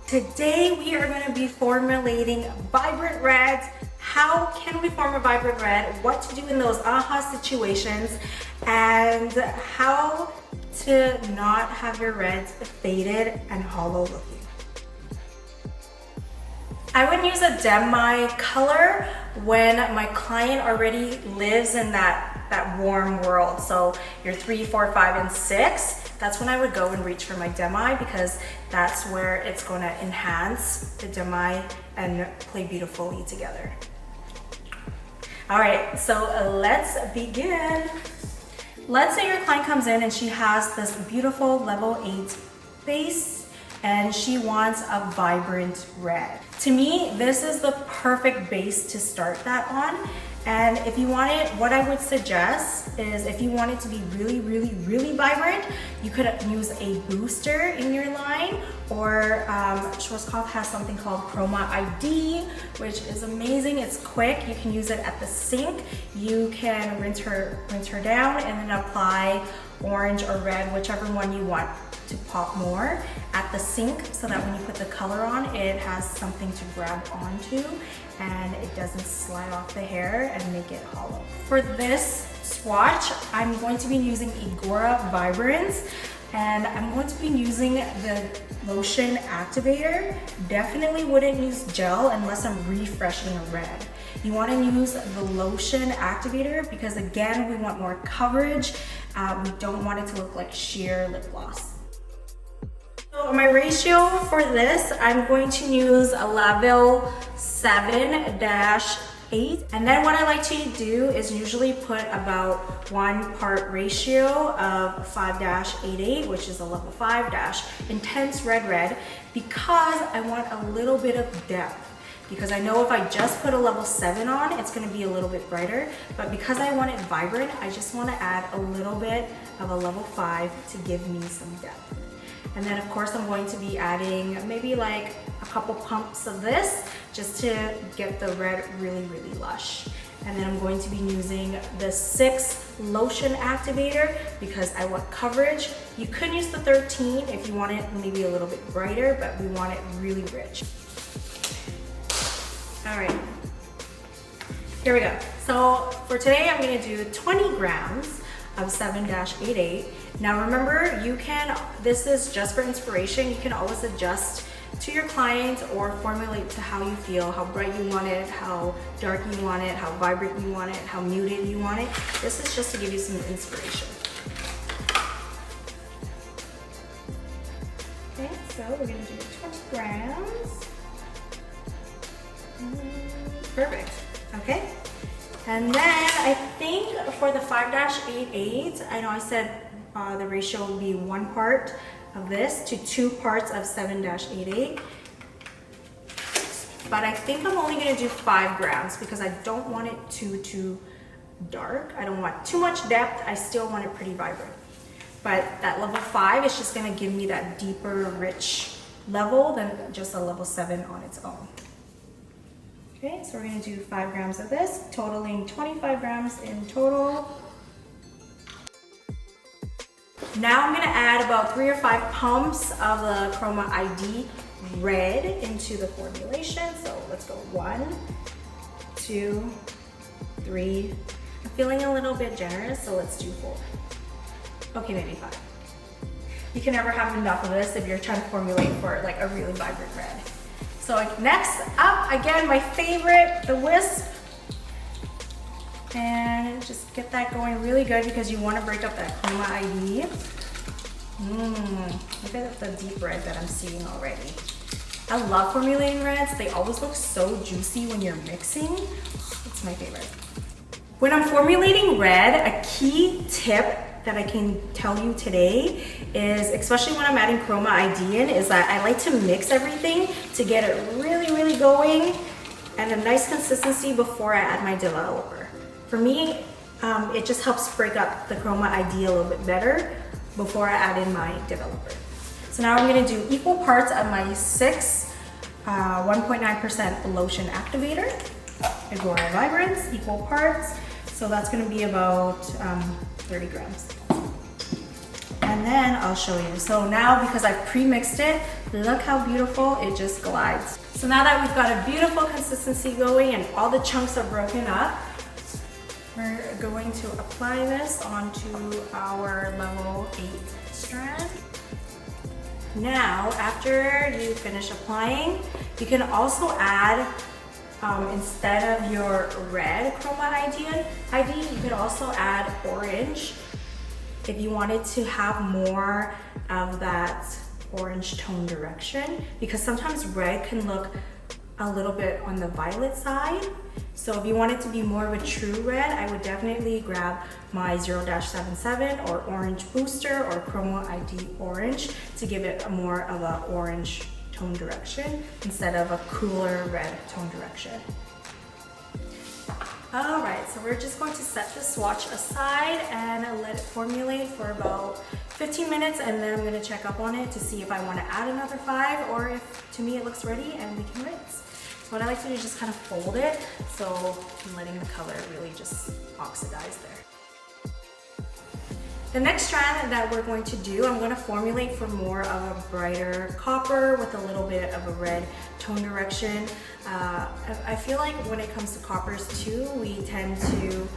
Today we are going to be formulating vibrant reds. How can we form a vibrant red? What to do in those aha situations, and how to not have your reds faded and hollow looking. I would use a demi color when my client already lives in that warm world. So your 3, 4, 5, and 6. That's when I would go and reach for my demi, because that's where it's going to enhance the demi and play beautifully together. All right, so let's begin. Let's say your client comes in and she has this beautiful level 8 base and she wants a vibrant red. To me, this is the perfect base to start that on. And if you want it, what I would suggest is, if you want it to be really, really, really vibrant, you could use a booster in your line, or Schwarzkopf has something called CHROMA ID, which is amazing. It's quick. You can use it at the sink. You can rinse her down and then apply orange or red, whichever one you want to pop more at the sink, so that when you put the color on, it has something to grab onto and it doesn't slide off the hair and make it hollow. For this swatch, I'm going to be using IGORA VIBRANCE, and I'm going to be using the lotion activator. Definitely wouldn't use gel unless I'm refreshing a red. You want to use the lotion activator because, again, we want more coverage. We don't want it to look like sheer lip gloss. So my ratio for this, I'm going to use a level 7-8. And then what I like to do is usually put about 1 part ratio of 5-88, which is a level 5- intense red, because I want a little bit of depth. Because I know if I just put a level 7 on, it's going to be a little bit brighter. But because I want it vibrant, I just want to add a little bit of a level 5 to give me some depth. And then of course I'm going to be adding maybe like a couple pumps of this just to get the red really, really lush. And then I'm going to be using the 6 lotion activator because I want coverage. You could use the 13 if you want it maybe a little bit brighter, but we want it really rich. All right, here we go. So for today, I'm gonna do 20 grams of 7-88. Now remember, this is just for inspiration. You can always adjust to your client or formulate to how you feel, how bright you want it, how dark you want it, how vibrant you want it, how muted you want it. This is just to give you some inspiration. Okay, so we're gonna do 20 grams. Perfect, okay. And then I think for the 5-88, I know I said the ratio will be 1 part of this to 2 parts of 7-88. But I think I'm only gonna do 5 grams because I don't want it too dark. I don't want too much depth. I still want it pretty vibrant. But that level 5 is just gonna give me that deeper, rich level than just a level 7 on its own. Okay, so we're gonna do 5 grams of this, totaling 25 grams in total. Now I'm gonna add about 3 or 5 pumps of the CHROMA ID red into the formulation. So let's go 1, 2, 3. I'm feeling a little bit generous, so let's do 4. Okay, maybe 5. You can never have enough of this if you're trying to formulate for like a really vibrant red. So next up, again, my favorite, the wisp. And just get that going really good because you want to break up that CHROMA ID. Look at the deep red that I'm seeing already. I love formulating reds. They always look so juicy when you're mixing. It's my favorite. When I'm formulating red, a key tip that I can tell you today is, especially when I'm adding CHROMA ID in, is that I like to mix everything to get it really, really going and a nice consistency before I add my developer. For me, it just helps break up the CHROMA ID a little bit better before I add in my developer. So now I'm gonna do equal parts of my 6 1.9% lotion activator, IGORA VIBRANCE, equal parts. So that's gonna be about 30 grams. and then I'll show you. So now, because I've pre-mixed it, look how beautiful it just glides. So now that we've got a beautiful consistency going and all the chunks are broken up, we're going to apply this onto our level 8 strand. Now, after you finish applying, you can also add, instead of your red CHROMA ID, you could also add orange if you wanted to have more of that orange tone direction, because sometimes red can look a little bit on the violet side. So if you want it to be more of a true red, I would definitely grab my 0-77 or orange booster or CHROMA ID orange to give it a more of an orange tone direction instead of a cooler red tone direction. All right, so we're just going to set the swatch aside and let it formulate for about 15 minutes, and then I'm gonna check up on it to see if I wanna add another 5 or if to me it looks ready and we can rinse. So what I like to do is just kind of fold it, so I'm letting the color really just oxidize there. The next strand that we're going to do, I'm going to formulate for more of a brighter copper with a little bit of a red tone direction. I feel like when it comes to coppers too, we tend to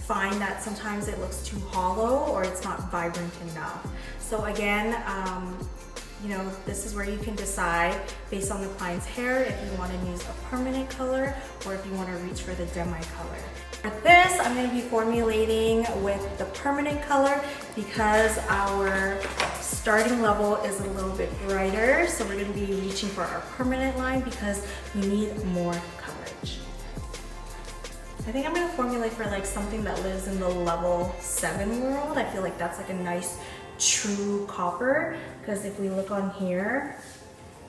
find that sometimes it looks too hollow or it's not vibrant enough. So again, you know, this is where you can decide based on the client's hair if you want to use a permanent color or if you want to reach for the demi color. For this, I'm going to be formulating with the permanent color because our starting level is a little bit brighter. So we're going to be reaching for our permanent line because we need more coverage. I think I'm going to formulate for like something that lives in the level 7 world. I feel like that's like a nice true copper, because if we look on here,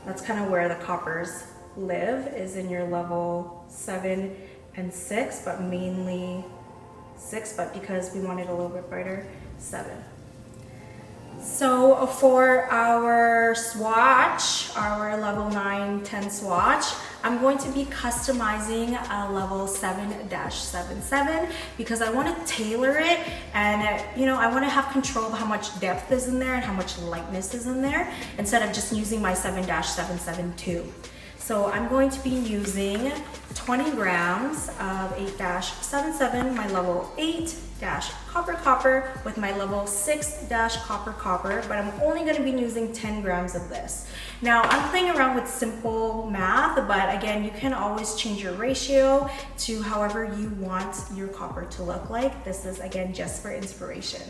that's kind of where the coppers live, is in your level 7 and 6, but mainly 6, but because we want it a little bit brighter, 7. So for our swatch, our level 9, 10 swatch, I'm going to be customizing a level 7-77 because I want to tailor it, and you know, I want to have control of how much depth is in there and how much lightness is in there instead of just using my 7-77 tube. So I'm going to be using 20 grams of 8-77, my level 8 copper with my level 6 copper, but I'm only going to be using 10 grams of this. Now I'm playing around with simple math, but again, you can always change your ratio to however you want your copper to look like. This is again just for inspiration.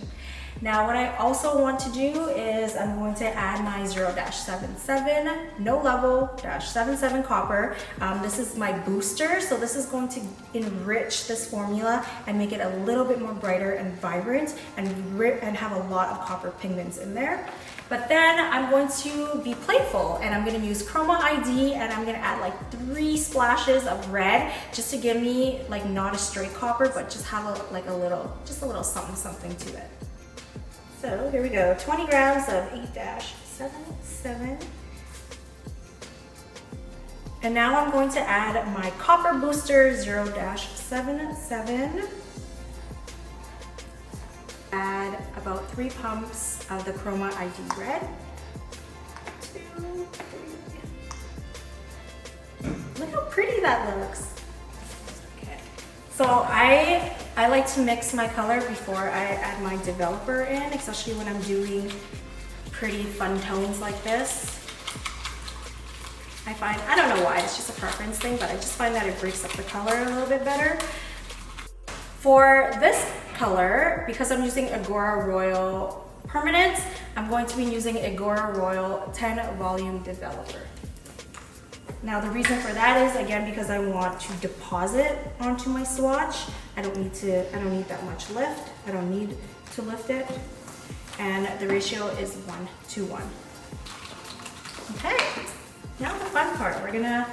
Now what I also want to do is I'm going to add my 0-77, no level, -77 copper. This is my booster, so this is going to enrich this formula and make it a little bit more brighter and vibrant and have a lot of copper pigments in there. But then I'm going to be playful and I'm going to use CHROMA ID, and I'm going to add like 3 splashes of red just to give me like not a straight copper, but just have a little something to it. So here we go, 20 grams of 8-77. And now I'm going to add my copper booster 0-77. Add about 3 pumps of the CHROMA ID red. 2, 3. Look how pretty that looks. Okay. So I like to mix my color before I add my developer in, especially when I'm doing pretty fun tones like this. I don't know why, it's just a preference thing, but I just find that it breaks up the color a little bit better. For this color, because I'm using IGORA Royal Permanent, I'm going to be using IGORA Royal 10 Volume Developer. Now the reason for that is, again, because I want to deposit onto my swatch. I don't need that much lift. I don't need to lift it. And the ratio is 1:1. Okay, now the fun part. We're gonna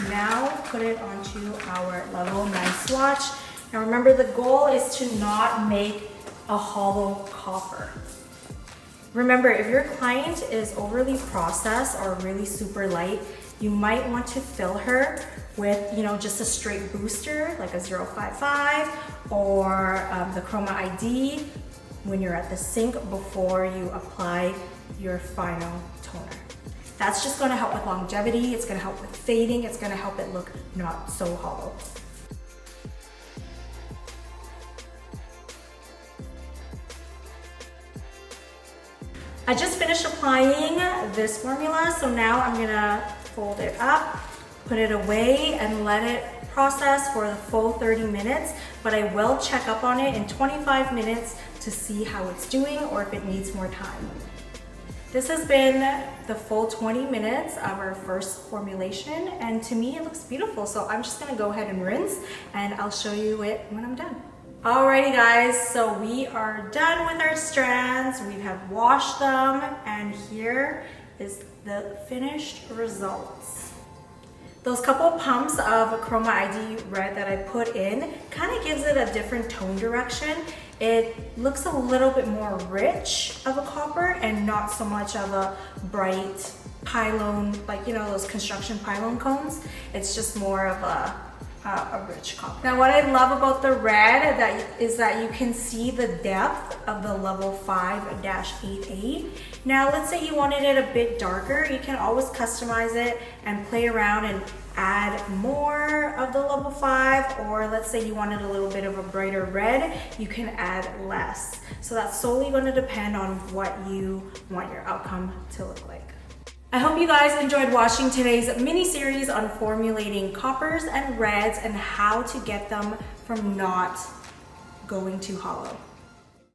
now put it onto our level 9 swatch. Now remember, the goal is to not make a hollow copper. Remember, if your client is overly processed or really super light, you might want to fill her with, you know, just a straight booster, like a 0.55 or the CHROMA ID, when you're at the sink before you apply your final toner. That's just gonna help with longevity, it's gonna help with fading, it's gonna help it look not so hollow. I just finished applying this formula, so now I'm gonna fold it up, put it away, and let it process for the full 30 minutes, but I will check up on it in 25 minutes to see how it's doing or if it needs more time. This has been the full 20 minutes of our first formulation, and to me it looks beautiful, so I'm just gonna go ahead and rinse, and I'll show you it when I'm done. Alrighty guys, so we are done with our strands. We have washed them, and here is the finished results. Those couple pumps of CHROMA ID red that I put in kind of gives it a different tone direction. It looks a little bit more rich of a copper and not so much of a bright pylone, like you know those construction pylone cones. It's just more of a rich copper. Now what I love about the red is that you can see the depth of the level 5-8A. Now let's say you wanted it a bit darker, you can always customize it and play around and add more of the level 5, or let's say you wanted a little bit of a brighter red, you can add less. So that's solely going to depend on what you want your outcome to look like. I hope you guys enjoyed watching today's mini series on formulating coppers and reds and how to get them from not going too hollow.